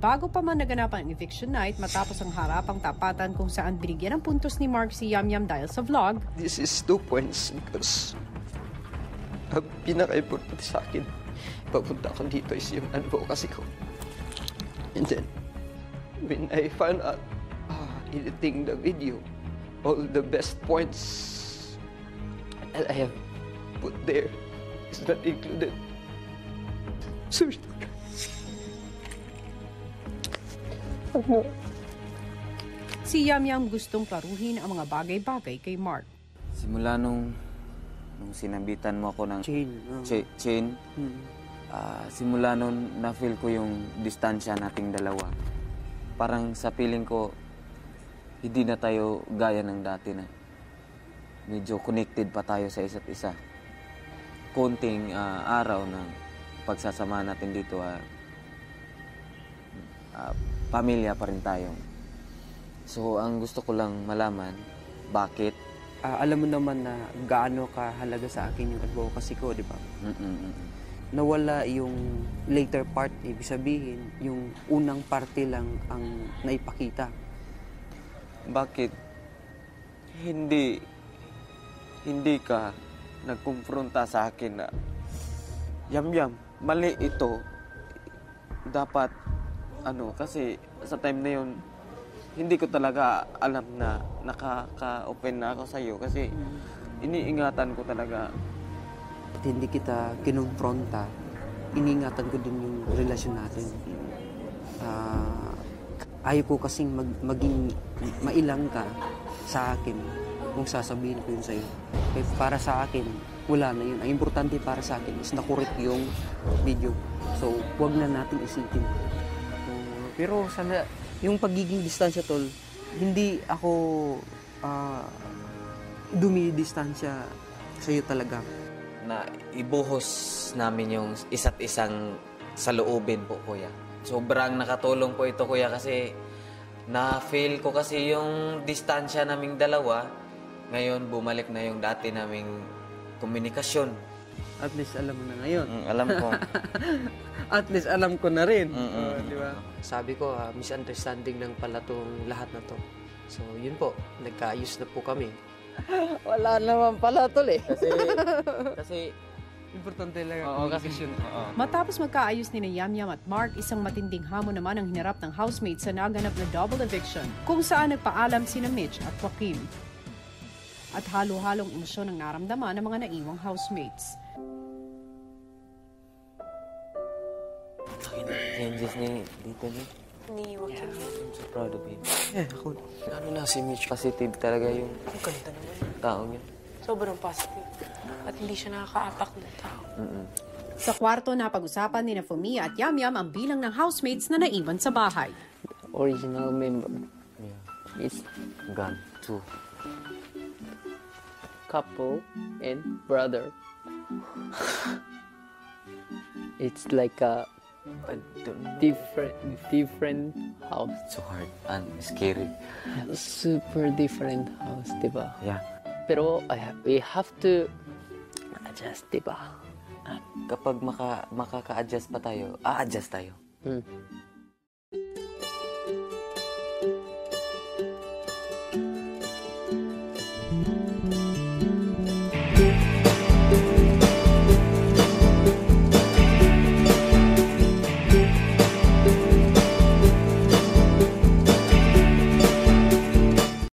Bago pa man naganap ang eviction night matapos ang harapang tapatan kung saan binigyan ng puntos ni Mark si Yamyam dahil sa vlog. This is 2 points because ang pinaka-importante sa akin, papunta ko dito is yung advocacy ko. And then, when I found out editing the video, all the best points that I have put there is not included. Sorry. Si Yamyam gustong klaruhin ang mga bagay-bagay kay Mark. Simula nung sinabitan mo ako ng chain, simula nung na-feel ko yung distansya nating dalawa. Parang sa feeling ko, hindi na tayo gaya ng dati na medyo connected pa tayo sa isa't isa. Konting araw ng pagsasama natin dito, pamilya pa rin tayo. So, ang gusto ko lang malaman, bakit? Alam mo naman na gaano kahalaga sa akin yung advocacy ko, di ba? Nawala yung later part, ibig sabihin, yung unang parte lang ang naipakita. Bakit hindi ka nagkumpronta sa akin na Yamyam, mali ito. Dapat, kasi sa time na yun, hindi ko talaga alam na nakaka-open na ako sa'yo kasi iniingatan ko talaga. At hindi kita kinumpronta, iniingatan ko din yung relasyon natin. Ayaw ko kasing maging mailang ka sa akin kung sasabihin ko yun sa'yo. Kaya para sa akin, wala na yun. Ang importante para sa akin is nakurit yung video. So, huwag na natin isipin. Pero sana, yung pagiging distansya, tol, hindi ako dumidistansya sa'yo talaga. Na ibuhos namin yung isa't isang saloobin po, kuya. Sobrang nakatulong po ito, kuya, kasi na-feel ko kasi yung distansya naming dalawa. Ngayon, bumalik na yung dati naming komunikasyon. At least alam mo na ngayon. Alam ko. At least alam ko na rin. Di ba? Sabi ko, misunderstanding lang pala itong lahat na to. So, yun po. Nagkaayos na po kami. Wala naman pala, tol eh. Kasi importante lang ang communication. Matapos magkaayos ni Yamyam at Mark, isang matinding hamon naman ang hinarap ng housemates sa naganap na double eviction, kung saan nagpaalam sina Mitch at Joaquin. At halo-halong emosyon ang naramdaman ng mga naiwang housemates. changes ni dito niya. Ni Joaquin. I'm so proud of him. Ako. Ano na si Mitch? Positive talaga yung Ang ganda naman. taong yun. Sobrang positive. At hindi siya nakaka-attack ng tao. Sa kwarto, napag-usapan ni Fumia at Yamyam ang bilang ng housemates na naiwan sa bahay. Original member. Yeah. Is Gone too. couple and brother. It's like a I don't know. different house. So hard and scary. Super different house, diba? Yeah. Pero we have to adjust, diba? Kapag makaka-adjust pa tayo, a-adjust tayo.